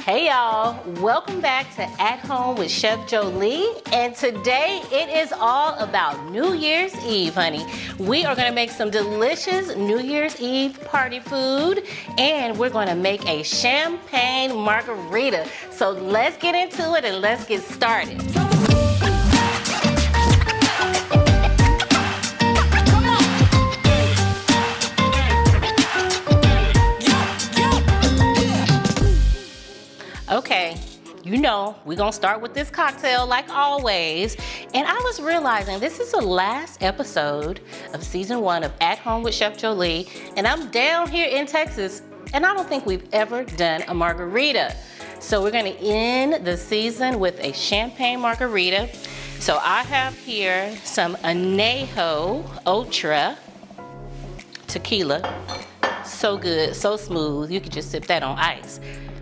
Hey y'all, welcome back to At Home with Chef Jolie, and today it is all about New Year's Eve, honey. We are gonna make some delicious New Year's Eve party food, and we're gonna make a champagne margarita. So let's get into it and let's get started. Okay, you know, we're gonna start with this cocktail like always. And I was realizing this is the last episode of season 1 of At Home with Chef Jolie. And I'm down here in Texas, and I don't think we've ever done a margarita. So we're gonna end the season with a champagne margarita. So I have here some Añejo Ultra tequila. So good, so smooth. You could just sip that on ice.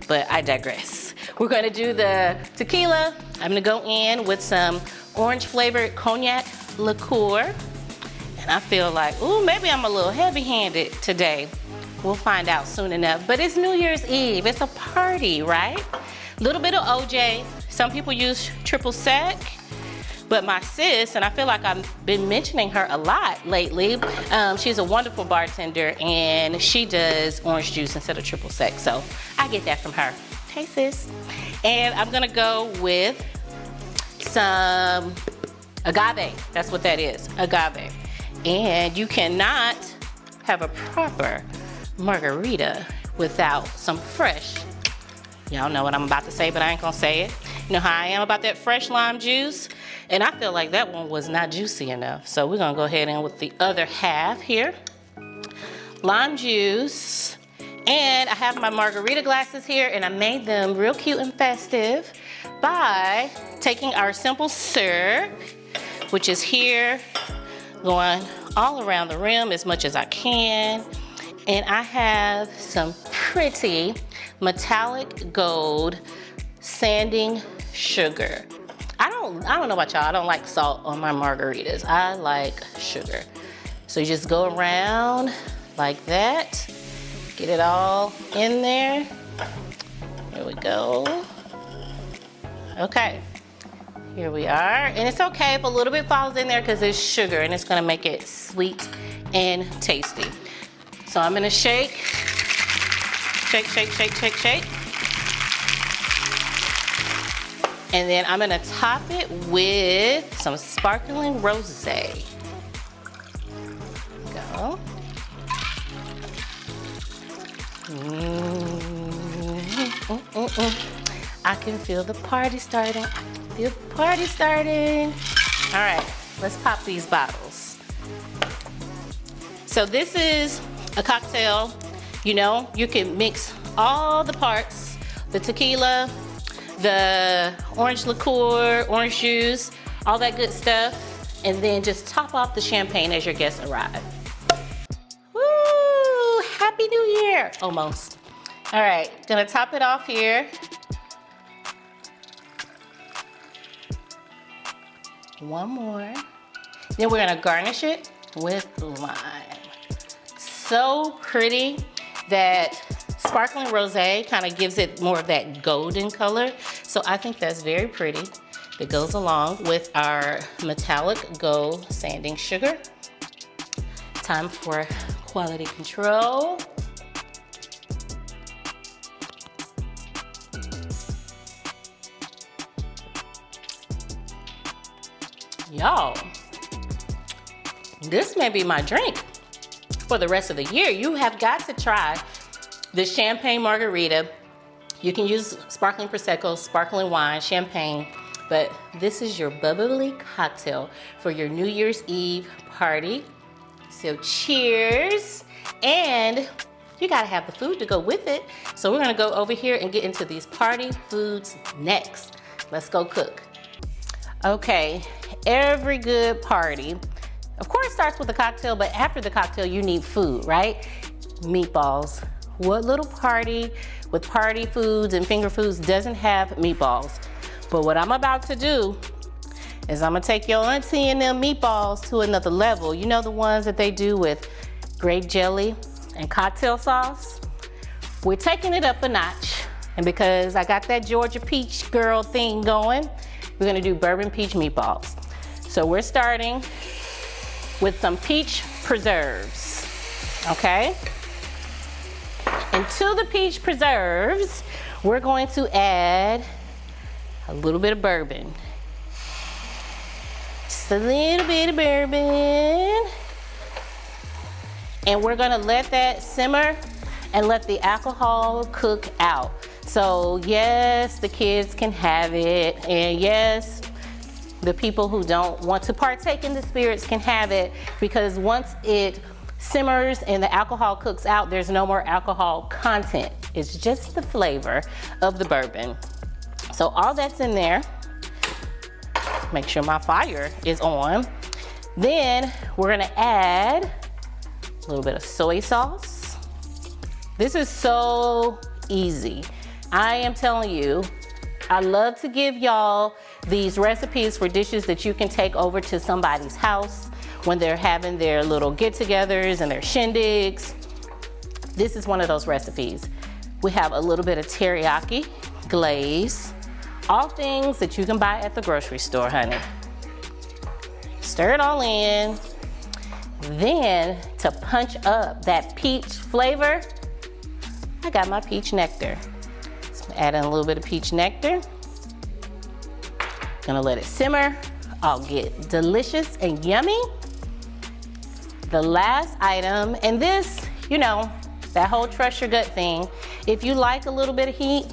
But I digress. We're gonna do the tequila. I'm gonna go in with some orange flavored cognac liqueur. And I feel like, ooh, maybe I'm a little heavy-handed today. We'll find out soon enough. But it's New Year's Eve, it's a party, right? A little bit of OJ. Some people use triple sec. But my sis, and I feel like I've been mentioning her a lot lately, she's a wonderful bartender and she does orange juice instead of triple sec. So I get that from her. Hey sis. And I'm gonna go with some agave. That's what that is, agave. And you cannot have a proper margarita without some fresh. Y'all know what I'm about to say, but I ain't gonna say it. You know how I am about that fresh lime juice? And I feel like that one was not juicy enough. So we're gonna go ahead and with the other half here. Lime juice. And I have my margarita glasses here, and I made them real cute and festive by taking our simple syrup, which is here, going all around the rim as much as I can. And I have some pretty metallic gold sanding sugar. I don't know about y'all, I don't like salt on my margaritas. I like sugar. So you just go around like that. Get it all in there. There we go. Okay, here we are. And it's okay if a little bit falls in there because it's sugar and it's gonna make it sweet and tasty. So I'm gonna shake, shake, shake, shake, shake, shake. And then I'm gonna top it with some sparkling rosé. Go. I can feel the party starting. I can feel the party starting. All right, let's pop these bottles. So this is a cocktail. You know, you can mix all the parts, the tequila, the orange liqueur, orange juice, all that good stuff, and then just top off the champagne as your guests arrive. Woo! Happy New Year! Almost. All right, gonna top it off here. One more. Then we're gonna garnish it with lime. So pretty. That sparkling rosé kind of gives it more of that golden color. So I think that's very pretty. That goes along with our metallic gold sanding sugar. Time for quality control. Y'all, this may be my drink for the rest of the year. You have got to try the champagne margarita. You can use sparkling Prosecco, sparkling wine, champagne, but this is your bubbly cocktail for your New Year's Eve party. So cheers. And you gotta have the food to go with it. So we're gonna go over here and get into these party foods next. Let's go cook. Okay, every good party, of course, starts with a cocktail, but after the cocktail, you need food, right? Meatballs. What little party with party foods and finger foods doesn't have meatballs? But what I'm about to do is I'm gonna take your auntie and them meatballs to another level. You know the ones that they do with grape jelly and cocktail sauce? We're taking it up a notch. And because I got that Georgia peach girl thing going, we're gonna do bourbon peach meatballs. So we're starting with some peach preserves, okay? And to the peach preserves, we're going to add a little bit of bourbon. Just a little bit of bourbon. And we're gonna let that simmer and let the alcohol cook out. So yes, the kids can have it, and yes, the people who don't want to partake in the spirits can have it, because once it simmers and the alcohol cooks out, there's no more alcohol content. It's just the flavor of the bourbon. So all that's in there. Make sure my fire is on. Then we're gonna add a little bit of soy sauce. This is so easy. I am telling you, I love to give y'all these recipes for dishes that you can take over to somebody's house when they're having their little get-togethers and their shindigs. This is one of those recipes. We have a little bit of teriyaki, glaze, all things that you can buy at the grocery store, honey. Stir it all in. Then, to punch up that peach flavor, I got my peach nectar. So add in a little bit of peach nectar. Gonna let it simmer. I'll get delicious and yummy. The last item, and this, you know, that whole trust your gut thing. If you like a little bit of heat,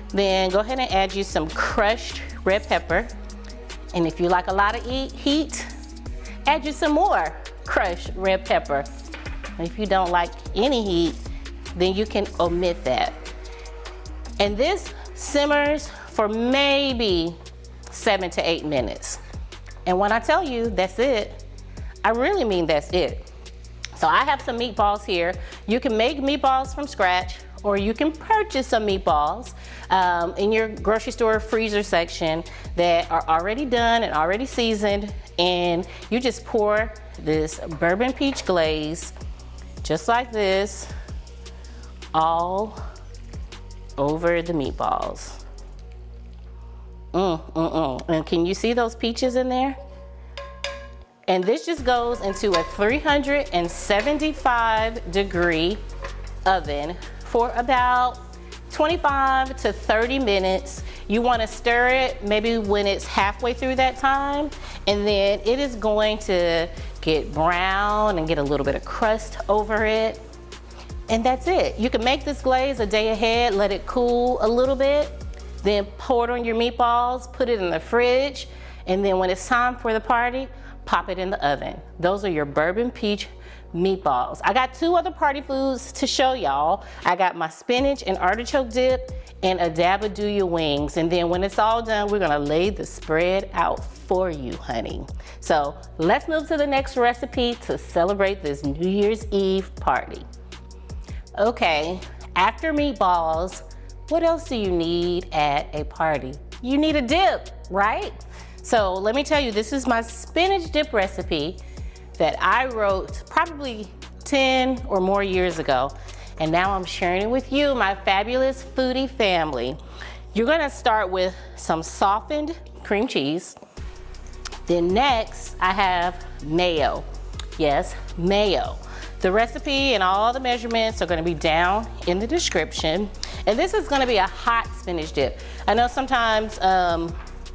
then go ahead and add you some crushed red pepper. And if you like a lot of heat, add you some more crushed red pepper. If you don't like any heat, then you can omit that. And this simmers for maybe 7 to 8 minutes. And when I tell you that's it, I really mean that's it. So I have some meatballs here. You can make meatballs from scratch, or you can purchase some meatballs in your grocery store freezer section that are already done and already seasoned. And you just pour this bourbon peach glaze, just like this, all over the meatballs. And can you see those peaches in there? And this just goes into a 375 degree oven for about 25 to 30 minutes. You want to stir it maybe when it's halfway through that time, and then it is going to get brown and get a little bit of crust over it. And that's it. You can make this glaze a day ahead, let it cool a little bit, then pour it on your meatballs, put it in the fridge, and then when it's time for the party, pop it in the oven. Those are your bourbon peach meatballs. I got 2 other party foods to show y'all. I got my spinach and artichoke dip and a dab of do ya wings. And then when it's all done, we're gonna lay the spread out for you, honey. So let's move to the next recipe to celebrate this New Year's Eve party. Okay, after meatballs, what else do you need at a party? You need a dip, right? So let me tell you, this is my spinach dip recipe that I wrote probably 10 or more years ago. And now I'm sharing it with you, my fabulous foodie family. You're gonna start with some softened cream cheese. Then next, I have mayo. Yes, mayo. The recipe and all the measurements are gonna be down in the description. And this is gonna be a hot spinach dip. I know sometimes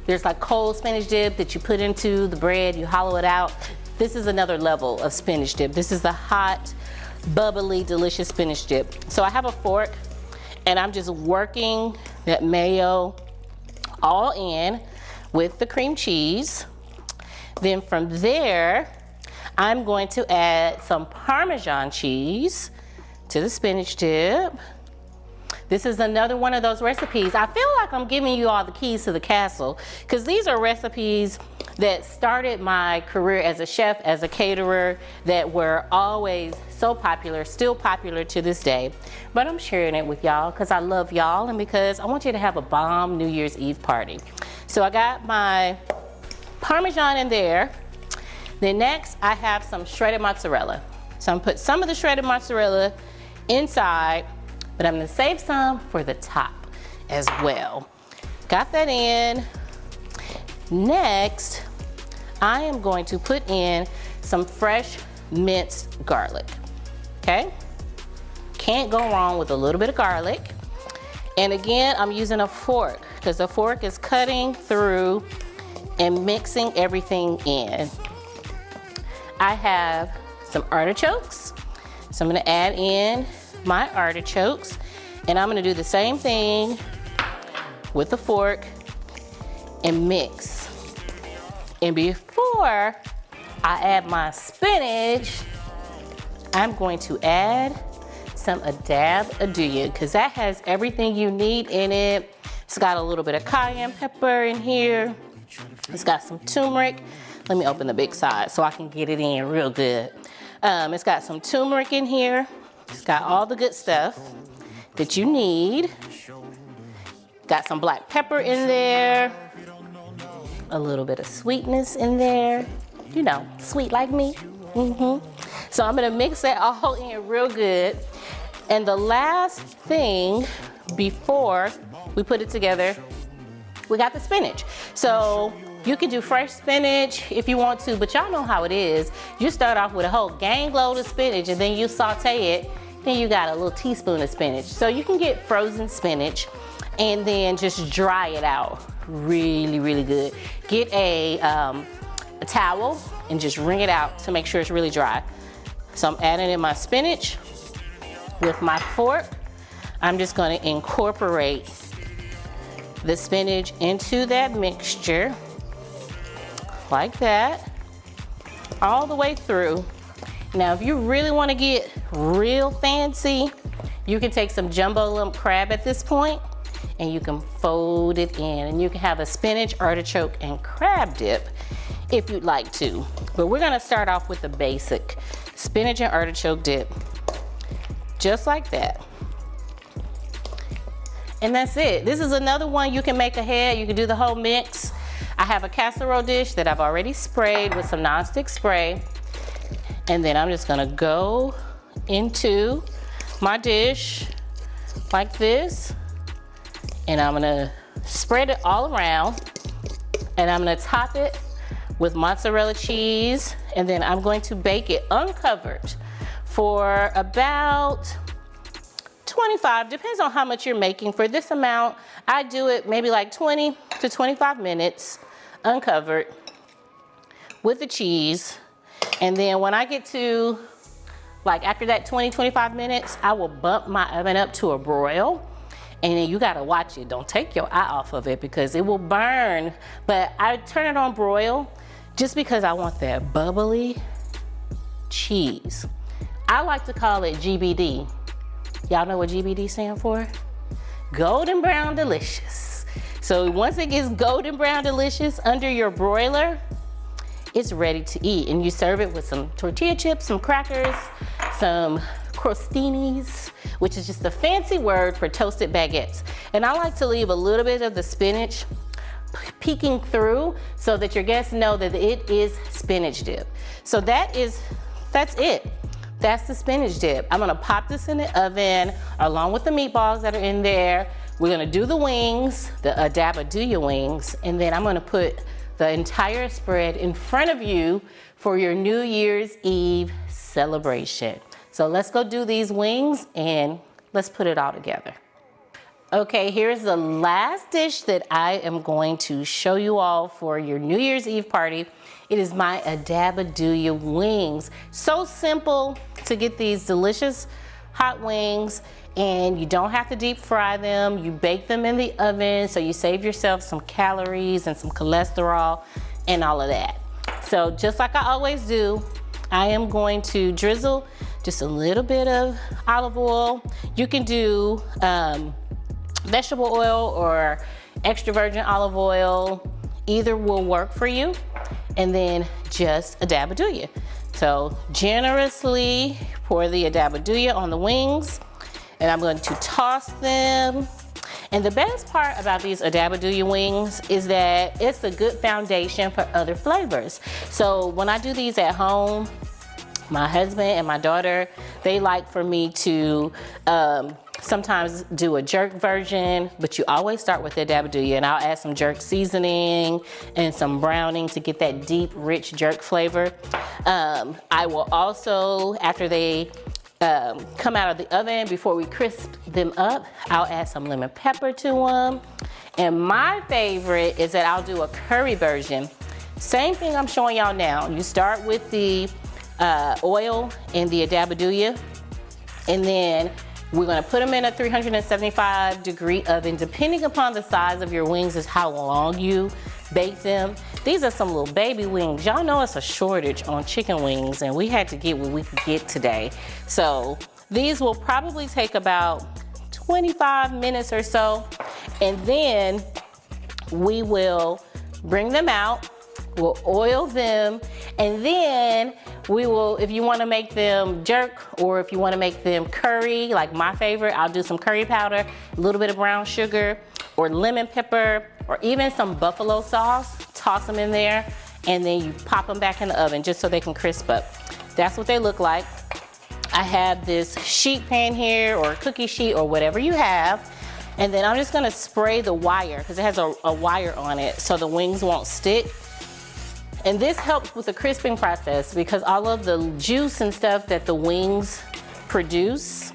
there's like cold spinach dip that you put into the bread, you hollow it out. This is another level of spinach dip. This is the hot, bubbly, delicious spinach dip. So I have a fork and I'm just working that mayo all in with the cream cheese. Then from there, I'm going to add some Parmesan cheese to the spinach dip. This is another one of those recipes. I feel like I'm giving you all the keys to the castle, because these are recipes that started my career as a chef, as a caterer, that were always so popular, still popular to this day. But I'm sharing it with y'all because I love y'all and because I want you to have a bomb New Year's Eve party. So I got my Parmesan in there. Then next, I have some shredded mozzarella. So I'm gonna put some of the shredded mozzarella inside, but I'm gonna save some for the top. as well. Got that in. Next, I am going to put in some fresh minced garlic, okay? Can't go wrong with a little bit of garlic. And again, I'm using a fork because the fork is cutting through and mixing everything in. I have some artichokes, so I'm gonna add in my artichokes, and I'm gonna do the same thing with the fork and mix. And before I add my spinach, I'm going to add some agave because that has everything you need in it. It's got a little bit of cayenne pepper in here. It's got some turmeric. Let me open the big side so I can get it in real good. It's got some turmeric in here. It's got all the good stuff that you need. Got some black pepper in there. A little bit of sweetness in there. You know, sweet like me. So I'm gonna mix that all in real good. And the last thing before we put it together, we got the spinach. So you can do fresh spinach if you want to, but y'all know how it is. You start off with a whole gang load of spinach and then you saute it, then you got a little teaspoon of spinach. So you can get frozen spinach and then just dry it out really, really good. Get a towel and just wring it out to make sure it's really dry. So I'm adding in my spinach with my fork. I'm just gonna incorporate the spinach into that mixture like that, all the way through. Now, if you really wanna get real fancy, you can take some jumbo lump crab at this point and you can fold it in and you can have a spinach, artichoke, and crab dip if you'd like to. But we're gonna start off with the basic spinach and artichoke dip, just like that. And that's it. This is another one you can make ahead. You can do the whole mix. I have a casserole dish that I've already sprayed with some nonstick spray. And then I'm just gonna go into my dish like this. And I'm gonna spread it all around. And I'm gonna top it with mozzarella cheese. And then I'm going to bake it uncovered for about 25, depends on how much you're making. For this amount, I do it maybe like 20 to 25 minutes uncovered with the cheese. And then when I get to, like after that 20, 25 minutes, I will bump my oven up to a broil. And then you gotta watch it. Don't take your eye off of it because it will burn. But I turn it on broil just because I want that bubbly cheese. I like to call it GBD. Y'all know what GBD stand for? Golden brown delicious. So once it gets golden brown delicious under your broiler, it's ready to eat. And you serve it with some tortilla chips, some crackers, some crostinis, which is just a fancy word for toasted baguettes. And I like to leave a little bit of the spinach peeking through so that your guests know that it is spinach dip. So that's it. That's the spinach dip. I'm gonna pop this in the oven along with the meatballs that are in there. We're gonna do the wings, the adaba wings, and then I'm gonna put the entire spread in front of you for your New Year's Eve celebration. So let's go do these wings and let's put it all together. Okay, here's the last dish that I am going to show you all for your New Year's Eve party. It is my adaba wings. So simple to get these delicious hot wings, and you don't have to deep fry them. You bake them in the oven, so you save yourself some calories and some cholesterol and all of that. So just like I always do, I am going to drizzle just a little bit of olive oil. You can do vegetable oil or extra virgin olive oil. Either will work for you. And then just adaba. So generously pour the adaba on the wings, and I'm going to toss them. And the best part about these adaba wings is that it's a good foundation for other flavors. So when I do these at home, my husband and my daughter, they like for me to sometimes do a jerk version, but you always start with the dabadooya, and I'll add some jerk seasoning and some browning to get that deep, rich jerk flavor. I will also, after they come out of the oven, before we crisp them up, I'll add some lemon pepper to them. And my favorite is that I'll do a curry version. Same thing I'm showing y'all now. You start with the oil and the dabadooya, and then we're gonna put them in a 375-degree oven. Depending upon the size of your wings is how long you bake them. These are some little baby wings. Y'all know it's a shortage on chicken wings, and we had to get what we could get today. So these will probably take about 25 minutes or so. And then we will bring them out. We'll oil them, and then we will, if you want to make them jerk or if you want to make them curry, like my favorite, I'll do some curry powder, a little bit of brown sugar or lemon pepper or even some buffalo sauce. Toss them in there, and then you pop them back in the oven just so they can crisp up. That's what they look like. I have this sheet pan here, or a cookie sheet, or whatever you have. And then I'm just gonna spray the wire, because it has a wire on it, so the wings won't stick. And this helps with the crisping process, because all of the juice and stuff that the wings produce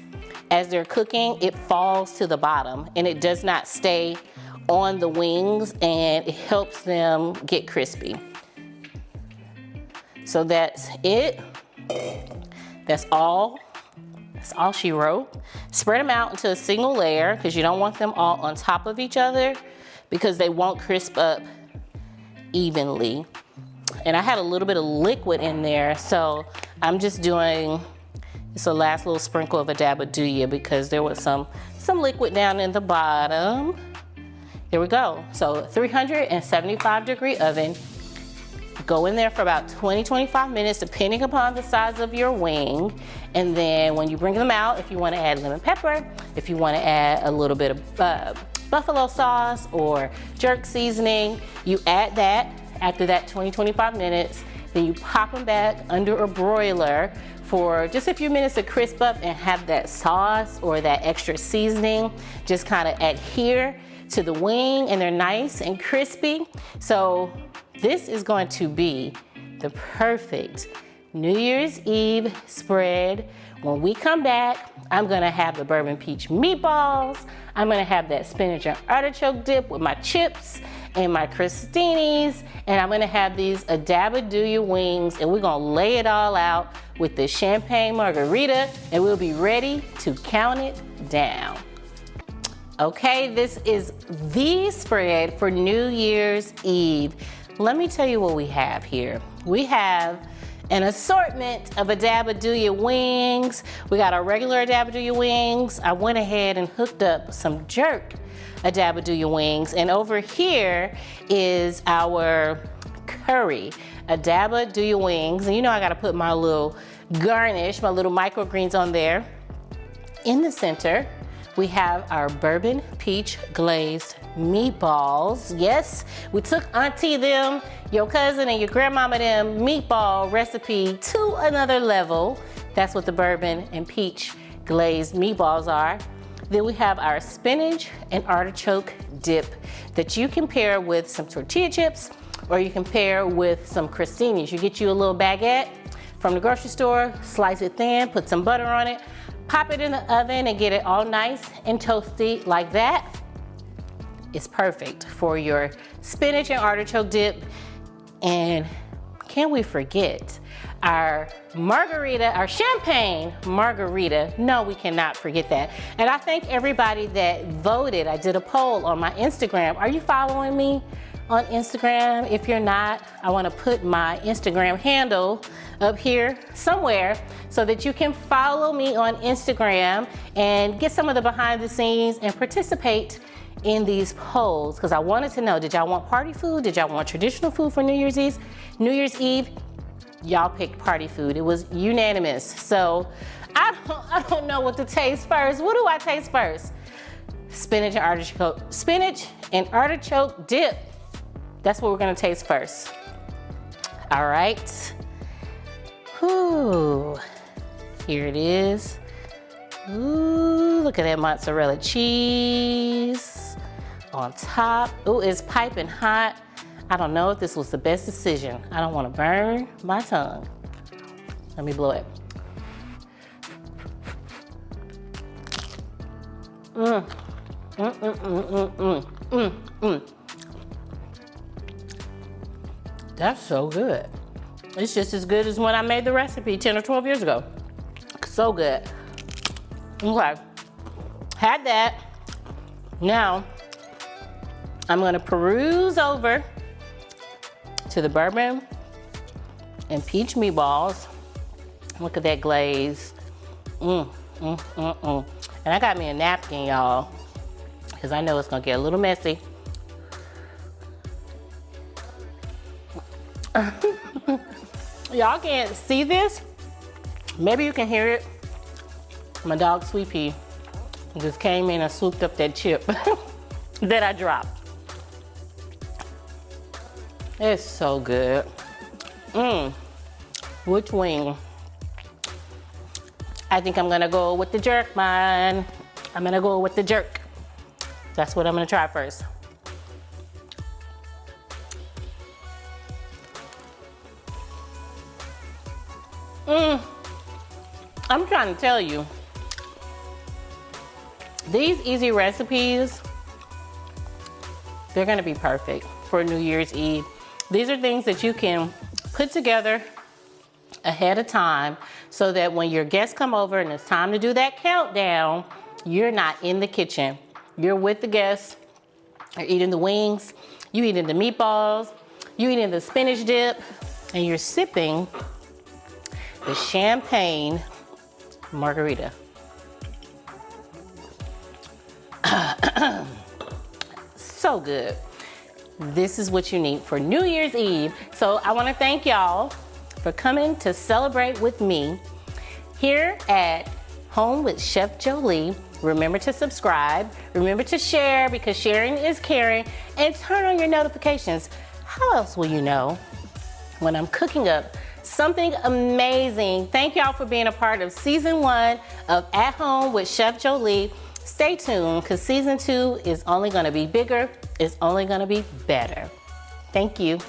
as they're cooking, it falls to the bottom and it does not stay on the wings, and it helps them get crispy. So that's it. That's all she wrote. Spread them out into a single layer, because you don't want them all on top of each other, because they won't crisp up evenly. And I had a little bit of liquid in there, so I'm just doing just a last little sprinkle of a dabadooya, because there was some liquid down in the bottom. Here we go. So 375-degree oven. Go in there for about 20-25 minutes, depending upon the size of your wing. And then when you bring them out, if you want to add lemon pepper, if you want to add a little bit of buffalo sauce or jerk seasoning, you add that after that 20-25 minutes. Then you pop them back under a broiler for just a few minutes to crisp up and have that sauce or that extra seasoning just kind of adhere to the wing, and they're nice and crispy. So this is going to be the perfect New Year's Eve spread. When we come back, I'm gonna have the bourbon peach meatballs. I'm gonna have that spinach and artichoke dip with my chips and my crostinis, and I'm gonna have these dabadooya wings, and we're gonna lay it all out with the champagne margarita, and we'll be ready to count it down. Okay, this is the spread for New Year's Eve. Let me tell you what we have here. We have an assortment of dabadooya wings. We got our regular dabadooya wings. I went ahead and hooked up some jerk dabadooya wings. And over here is our curry dabadooya wings. And you know I gotta put my little garnish, my little microgreens on there. In the center, we have our bourbon peach glazed meatballs. Yes, we took auntie them, your cousin and your grandmama them meatball recipe to another level. That's what the bourbon and peach glazed meatballs are. Then we have our spinach and artichoke dip that you can pair with some tortilla chips, or you can pair with some crostinis. You get you a little baguette from the grocery store, slice it thin, put some butter on it, pop it in the oven and get it all nice and toasty like that. It's perfect for your spinach and artichoke dip. And can we forget our margarita, our champagne margarita? No, we cannot forget that. And I thank everybody that voted. I did a poll on my Instagram. Are you following me on Instagram? If you're not, I want to put my Instagram handle up here somewhere so that you can follow me on Instagram and get some of the behind the scenes and participate in these polls, because I wanted to know, did y'all want party food? Did y'all want traditional food for New Year's Eve? New Year's Eve, y'all picked party food. It was unanimous. So I don't know what to taste first. What do I taste first? Spinach and artichoke dip. That's what we're gonna taste first. All right. Whew. Here it is. Ooh. Ooh, look at that mozzarella cheese on top. Ooh, it's piping hot. I don't know if this was the best decision. I don't want to burn my tongue. Let me blow it. That's so good. It's just as good as when I made the recipe 10 or 12 years ago. So good. Okay, had that. Now, I'm gonna peruse over to the bourbon and peach meatballs. Look at that glaze. And I got me a napkin, y'all, because I know it's gonna get a little messy. Y'all can't see this. Maybe you can hear it. My dog Sweet Pea just came in and swooped up that chip that I dropped. It's so good. Which wing? I think I'm gonna go with the jerk, man. I'm gonna go with the jerk. That's what I'm gonna try first. I'm trying to tell you, these easy recipes, they're gonna be perfect for New Year's Eve. These are things that you can put together ahead of time so that when your guests come over and it's time to do that countdown, you're not in the kitchen. You're with the guests, you're eating the wings, you eating the meatballs, you eating the spinach dip, and you're sipping the champagne margarita. So good. This is what you need for New Year's Eve. So I want to thank y'all for coming to celebrate with me here at Home with Chef Jolie. Remember to subscribe. Remember to share, because sharing is caring. And turn on your notifications. How else will you know when I'm cooking up something amazing? Thank y'all for being a part of season 1 of At Home with Chef Jolie. Stay tuned, because season 2 is only going to be bigger. It's only going to be better. Thank you.